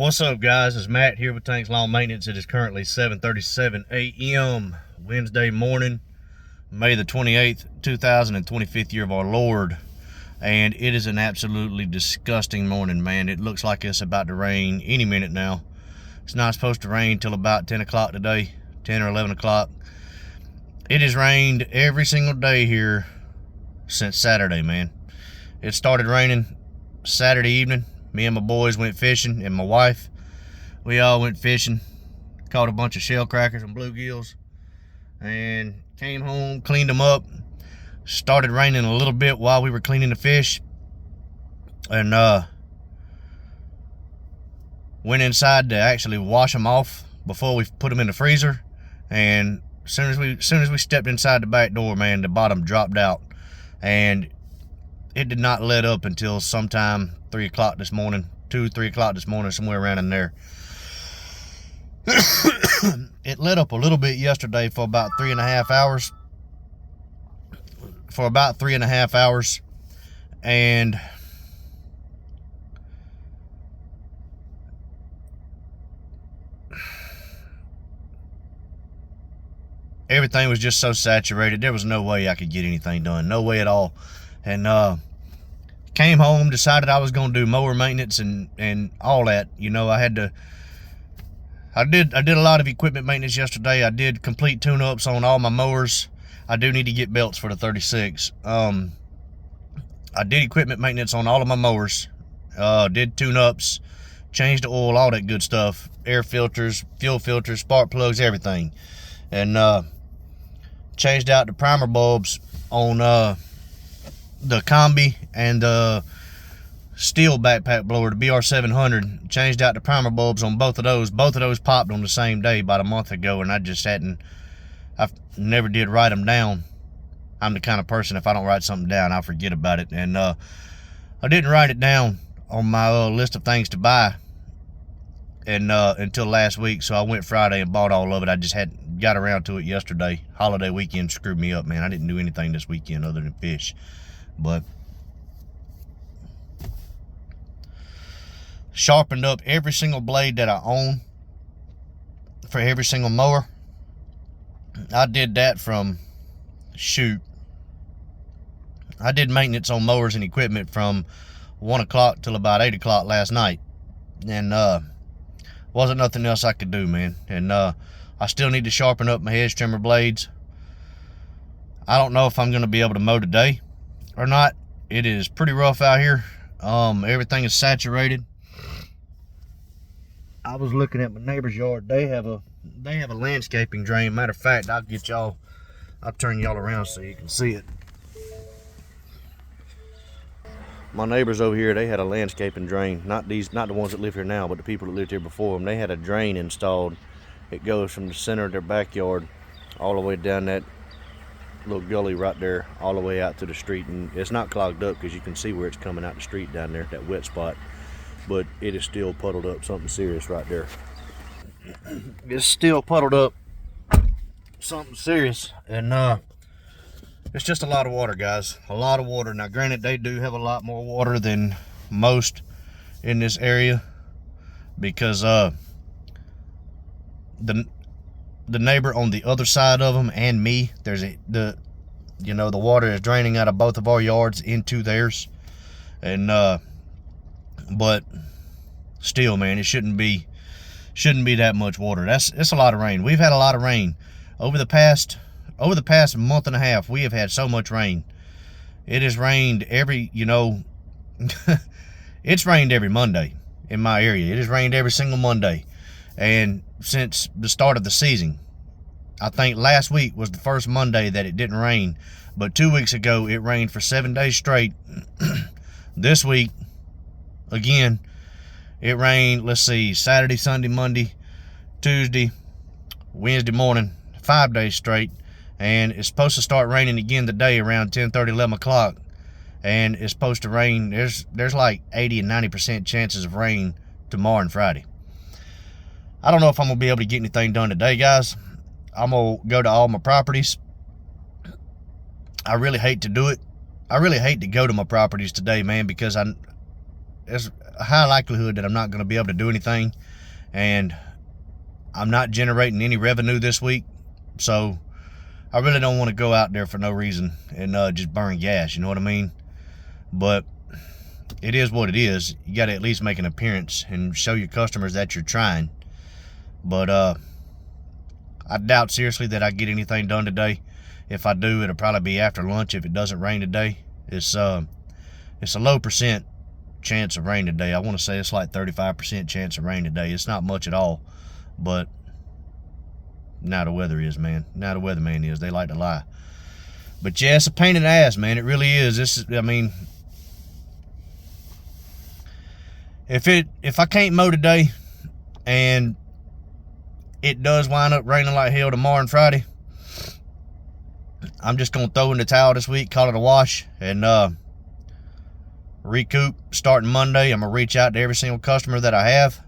What's up, guys? It's Matt here with Tanks Lawn Maintenance. It is currently 7:37 a.m. Wednesday morning, May the 28th, 2025th year of our Lord. And it is an absolutely disgusting morning, man. It looks like it's about to rain any minute now. It's not supposed to rain till about 10 o'clock today, 10 or 11 o'clock. It has rained every single day here since Saturday, man. It started raining Saturday evening. Me and my boys went fishing, and my wife. We all went fishing, caught a bunch of shell crackers and bluegills, and came home, cleaned them up. Started raining a little bit while we were cleaning the fish, and went inside to actually wash them off before we put them in the freezer. And as soon as we stepped inside the back door, man, the bottom dropped out, and it did not let up until sometime 3 o'clock this morning, 3 o'clock this morning, somewhere around in there. It let up a little bit yesterday for about 3.5 hours. And everything was just so saturated. There was no way I could get anything done. No way at all. And came home, decided I was gonna do mower maintenance and all that. You know, I did a lot of equipment maintenance yesterday. I did complete tune-ups on all my mowers. I do need to get belts for the 36. I did equipment maintenance on all of my mowers. Did tune-ups, changed the oil, all that good stuff. Air filters, fuel filters, spark plugs, everything. And changed out the primer bulbs on the Combi and the steel backpack blower, the BR700. Changed out the primer bulbs on both of those. Both of those popped on the same day about a month ago, and I never did write them down. I'm the kind of person, if I don't write something down, I'll forget about it. And I didn't write it down on my list of things to buy and until last week, so I went Friday and bought all of it. I just hadn't got around to it yesterday. Holiday weekend screwed me up, man. I didn't do anything this weekend other than fish. But sharpened up every single blade that I own for every single mower. I did that from, I did maintenance on mowers and equipment from 1 o'clock till about 8 o'clock last night. And wasn't nothing else I could do, man. And I still need to sharpen up my hedge trimmer blades. I don't know if I'm going to be able to mow today or not. It is pretty rough out here. Everything is saturated. I was looking at my neighbor's yard. They have a landscaping drain. Matter of fact, I'll turn y'all around so you can see it. My neighbors over here, they had a landscaping drain. Not the ones that live here now, but the people that lived here before them. They had a drain installed. It goes from the center of their backyard all the way down that little gully right there, all the way out to the street. And it's not clogged up because you can see where it's coming out the street down there, that wet spot. But it is still puddled up, something serious right there. It's still puddled up, something serious. And it's just a lot of water, guys. A lot of water. Now, granted, they do have a lot more water than most in this area because the neighbor on the other side of them and me, the water is draining out of both of our yards into theirs. And but still, man, it shouldn't be that much water. It's a lot of rain. We've had a lot of rain over the past month and a half. We have had so much rain. It has rained it's rained every Monday in my area. It has rained every single Monday. And since the start of the season, I think last week was the first Monday that it didn't rain. But 2 weeks ago, it rained for 7 days straight. This week, again, it rained, let's see, Saturday, Sunday, Monday, Tuesday, Wednesday morning, 5 days straight. And it's supposed to start raining again today around 10:30, 11 o'clock. And it's supposed to rain. There's like 80 and 90% chances of rain tomorrow and Friday. I don't know if I'm going to be able to get anything done today, guys. I'm going to go to all my properties. I really hate to do it. I really hate to go to my properties today, man, because I a high likelihood that I'm not going to be able to do anything, and I'm not generating any revenue this week. So I really don't want to go out there for no reason and just burn gas, you know what I mean? But it is what it is. You got to at least make an appearance and show your customers that you're trying. But I doubt seriously that I get anything done today. If I do, it'll probably be after lunch if it doesn't rain today. It's a low percent chance of rain today. I want to say it's like 35% chance of rain today. It's not much at all, but now the weather is, man. Now the weatherman is. They like to lie. But yeah, it's a pain in the ass, man. It really is. I mean, if I can't mow today and it does wind up raining like hell tomorrow and Friday, I'm just gonna throw in the towel this week, call it a wash, and recoup starting Monday. I'm gonna reach out to every single customer that I have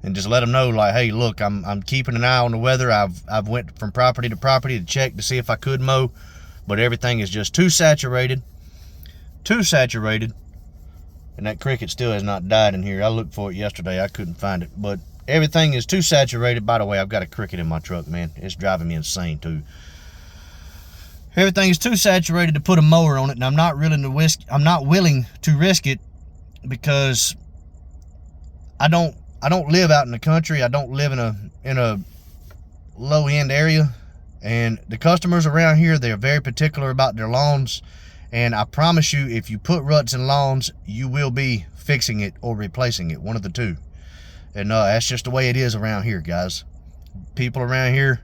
and just let them know, like, hey, look, I'm keeping an eye on the weather. I've went from property to property to check to see if I could mow, but everything is just too saturated, and that cricket still has not died in here. I looked for it yesterday, I couldn't find it, but everything is too saturated. By the way, I've got a cricket in my truck, man. It's driving me insane too. Everything is too saturated to put a mower on it, and I'm not willing to risk it because I don't live out in the country. I don't live in a low end area, and the customers around here, they're very particular about their lawns, and I promise you, if you put ruts in lawns, you will be fixing it or replacing it, one of the two. And that's just the way it is around here, guys. People around here,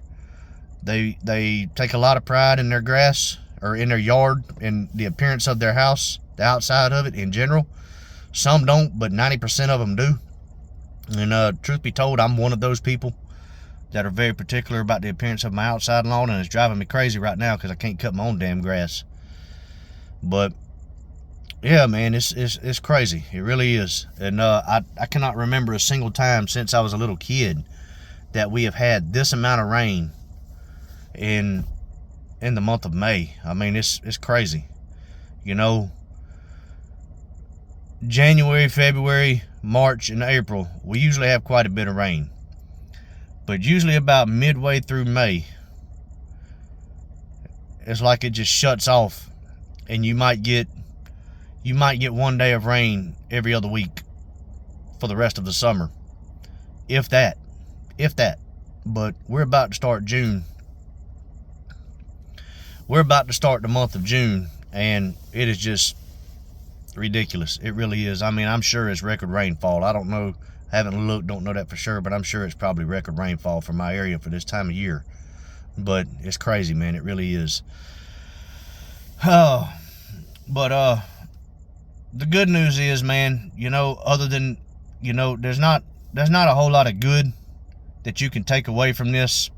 they take a lot of pride in their grass or in their yard, in the appearance of their house, the outside of it in general. Some don't, but 90% of them do. And truth be told, I'm one of those people that are very particular about the appearance of my outside lawn, and it's driving me crazy right now because I can't cut my own damn grass. But yeah, man, it's crazy. It really is. And I cannot remember a single time since I was a little kid that we have had this amount of rain in the month of May. I mean, it's crazy. You know, January, February, March, and April, we usually have quite a bit of rain. But usually about midway through May, it's like it just shuts off, and you might get 1 day of rain every other week for the rest of the summer. If that. But we're about to start June. We're about to start the month of June, and it is just ridiculous. It really is. I mean, I'm sure it's record rainfall. I don't know. I haven't looked, don't know that for sure, but I'm sure it's probably record rainfall for my area for this time of year. But it's crazy, man. It really is. Oh, but the good news is, man, you know, other than, you know, there's not a whole lot of good that you can take away from this.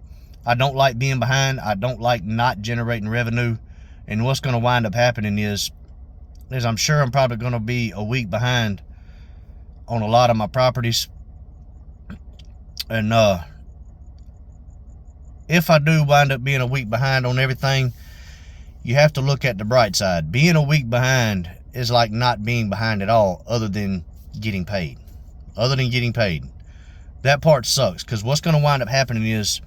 I don't like being behind. I don't like not generating revenue. And what's going to wind up happening is I'm sure I'm probably going to be a week behind on a lot of my properties. And if I do wind up being a week behind on everything, you have to look at the bright side. Being a week behind is like not being behind at all, other than getting paid. That part sucks, because what's going to wind up happening is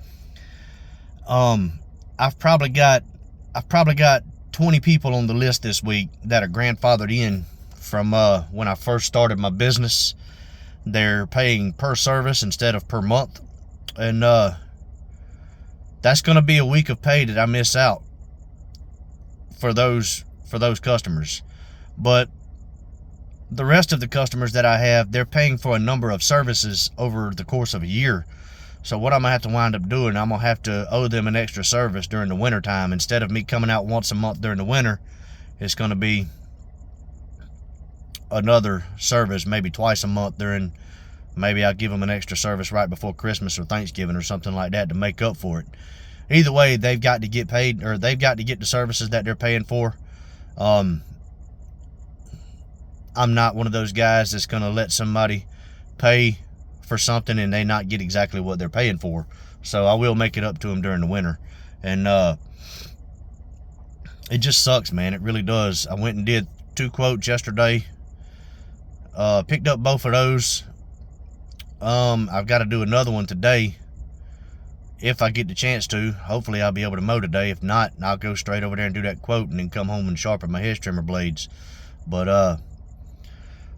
I've probably got 20 people on the list this week that are grandfathered in from when I first started my business. They're paying per service instead of per month, and that's going to be a week of pay that I miss out for those customers. But the rest of the customers that I have, they're paying for a number of services over the course of a year. So what I'm going to have to wind up doing, I'm going to have to owe them an extra service during the winter time. Instead of me coming out once a month during the winter, it's going to be another service, maybe twice a month during, maybe I'll give them an extra service right before Christmas or Thanksgiving or something like that to make up for it. Either way, they've got to get paid, or they've got to get the services that they're paying for. I'm not one of those guys that's going to let somebody pay for something and they not get exactly what they're paying for. So I will make it up to them during the winter. And it just sucks, man. It really does. I went and did 2 quotes yesterday. Picked up both of those. I've got to do another one today if I get the chance to. Hopefully I'll be able to mow today. If not, I'll go straight over there and do that quote and then come home and sharpen my hedge trimmer blades. But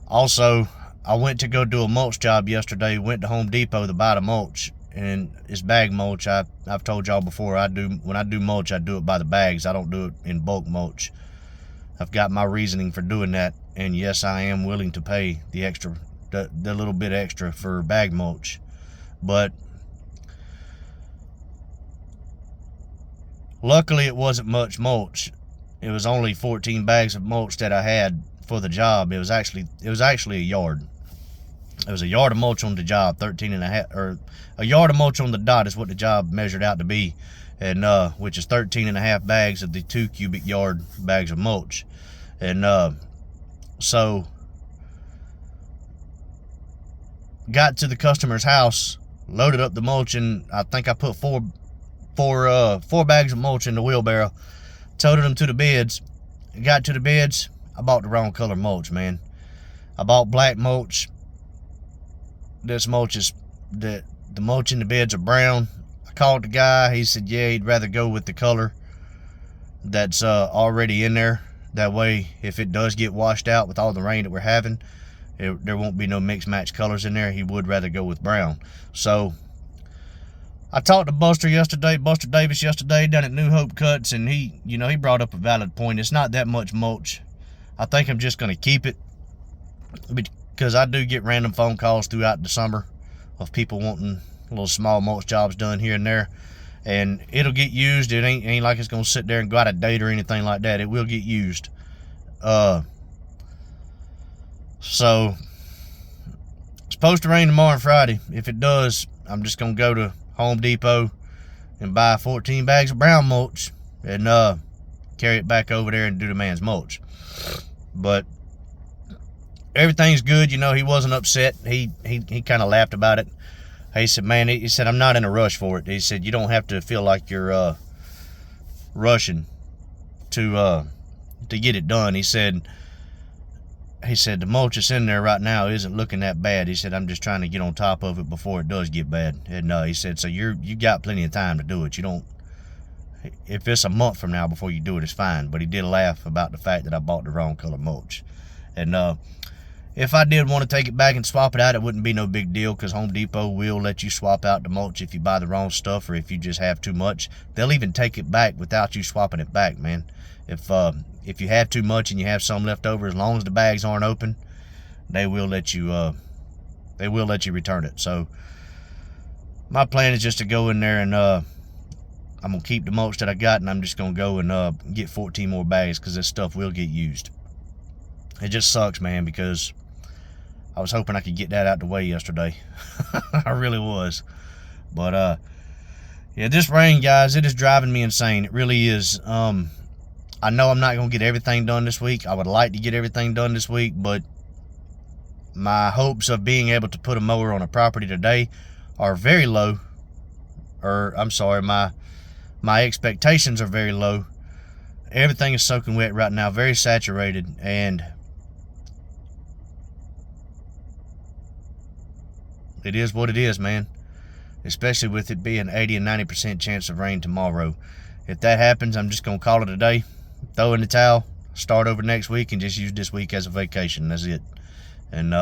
also, I went to go do a mulch job yesterday. Went to Home Depot to buy the mulch, and it's bag mulch. I've told y'all before, when I do mulch, I do it by the bags. I don't do it in bulk mulch. I've got my reasoning for doing that, and yes, I am willing to pay the extra, the little bit extra for bag mulch. But luckily it wasn't much mulch. It was only 14 bags of mulch that I had for the job. It was actually a yard. It was a yard of mulch on the job, 13.5, or a yard of mulch on the dot is what the job measured out to be, and which is 13.5 bags of the 2 cubic yard bags of mulch. And so got to the customer's house, loaded up the mulch, and I think I put four bags of mulch in the wheelbarrow, toted them to the beds. Got to the beds, I bought the wrong color mulch, man. I bought black mulch. This mulch is, the mulch in the beds are brown. I called the guy. He said, yeah, he'd rather go with the color that's already in there. That way, if it does get washed out with all the rain that we're having, there won't be no mixed match colors in there. He would rather go with brown. So I talked to Buster Davis yesterday down at New Hope Cuts, and he brought up a valid point. It's not that much mulch. I think I'm just going to keep it, because I do get random phone calls throughout the summer of people wanting little small mulch jobs done here and there, and it'll get used. It ain't like it's gonna sit there and go out of date or anything like that. It will get used. So it's supposed to rain tomorrow and Friday. If it does, I'm just gonna go to Home Depot and buy 14 bags of brown mulch and carry it back over there and do the man's mulch. But everything's good. He wasn't upset. He kind of laughed about it. He said, man, he said, I'm not in a rush for it. He said, you don't have to feel like you're rushing to get it done. He said the mulch that's in there right now isn't looking that bad. He said, I'm just trying to get on top of it before it does get bad. And he said, so you got plenty of time to do it. You don't, if it's a month from now before you do it, it's fine. But he did laugh about the fact that I bought the wrong color mulch. And if I did want to take it back and swap it out, it wouldn't be no big deal, because Home Depot will let you swap out the mulch if you buy the wrong stuff, or if you just have too much. They'll even take it back without you swapping it back, man. If you have too much and you have some left over, as long as the bags aren't open, they will let you return it. So my plan is just to go in there and I'm gonna keep the mulch that I got, and I'm just gonna go and get 14 more bags, because this stuff will get used. It just sucks, man, because I was hoping I could get that out the way yesterday. I really was. But yeah, this rain, guys, it is driving me insane. It really is. I know I'm not gonna get everything done this week. I would like to get everything done this week, but my hopes of being able to put a mower on a property today are very low. Or I'm sorry, my expectations are very low. Everything is soaking wet right now, very saturated, and it is what it is, man. Especially with it being 80 and 90% chance of rain tomorrow. If that happens, I'm just going to call it a day, throw in the towel, start over next week, and just use this week as a vacation. That's it. And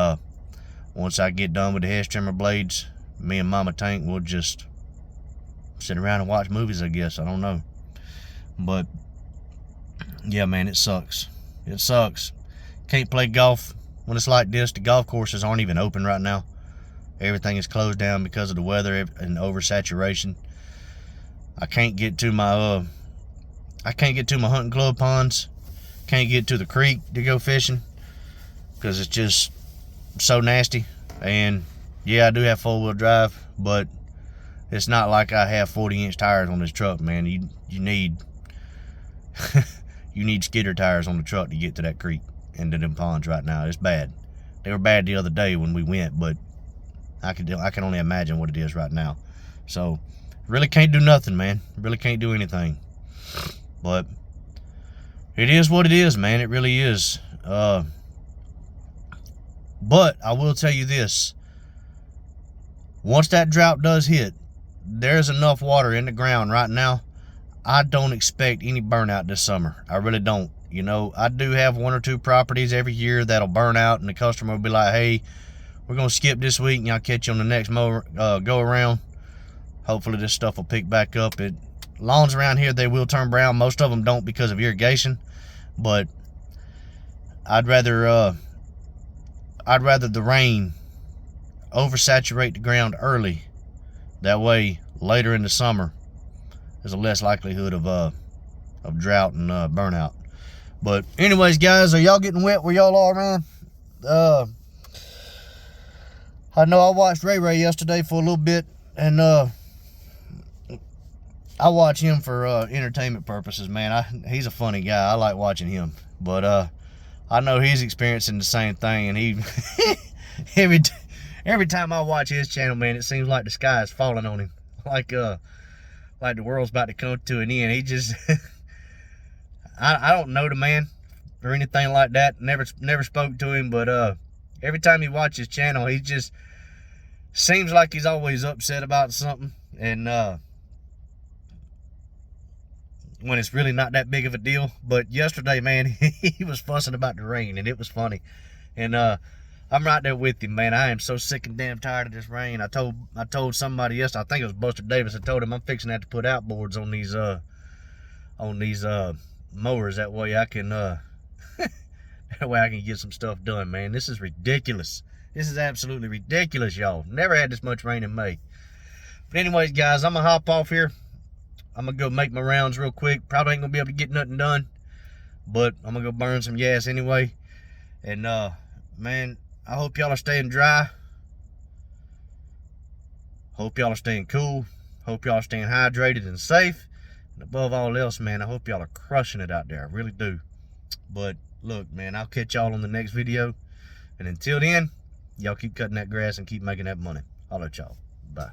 once I get done with the hedge trimmer blades, me and Mama Tank will just sit around and watch movies, I guess. I don't know. But yeah, man, it sucks. It sucks. Can't play golf when it's like this. The golf courses aren't even open right now. Everything is closed down because of the weather and oversaturation. I can't get to my hunting club ponds. Can't get to the creek to go fishing because it's just so nasty. And yeah, I do have 4-wheel drive, but it's not like I have 40-inch tires on this truck, man. You need you need skidder tires on the truck to get to that creek and to them ponds right now. It's bad. They were bad the other day when we went, but I can only imagine what it is right now. So really can't do nothing, man. Really can't do anything. But it is what it is, man. It really is. But I will tell you this. Once that drought does hit, there's enough water in the ground right now. I don't expect any burnout this summer. I really don't. You know, I do have 1 or 2 properties every year that'll burn out, and the customer will be like, hey, we're going to skip this week, and I'll catch you on the next go around. Hopefully this stuff will pick back up. Lawns around here, they will turn brown. Most of them don't because of irrigation, but I'd rather the rain oversaturate the ground early. That way, later in the summer, there's a less likelihood of drought and burnout. But anyways, guys, are y'all getting wet where y'all are, man? I know I watched Ray Ray yesterday for a little bit, and I watch him for entertainment purposes, man. He's a funny guy. I like watching him. But I know he's experiencing the same thing, and he every time I watch his channel, man, it seems like the sky is falling on him. Like the world's about to come to an end. He just I don't know the man or anything like that. Never spoke to him, but every time you watch his channel, he just seems like he's always upset about something, and when it's really not that big of a deal. But yesterday, man, he was fussing about the rain, and it was funny. And I'm right there with him, man. I am so sick and damn tired of this rain. I told somebody yesterday, I think it was Buster Davis, I told him I'm fixing to have to put outboards on these mowers. That way I can get some stuff done, man. This is ridiculous. This is absolutely ridiculous, y'all. Never had this much rain in May. But anyways, guys, I'm gonna hop off here. I'm gonna go make my rounds real quick. Probably ain't gonna be able to get nothing done, but I'm gonna go burn some gas anyway. And man, I hope y'all are staying dry. Hope y'all are staying cool. Hope y'all are staying hydrated and safe. And above all else, man, I hope y'all are crushing it out there. I really do. But look, man, I'll catch y'all on the next video. And until then, y'all keep cutting that grass and keep making that money. I'll let y'all. Bye.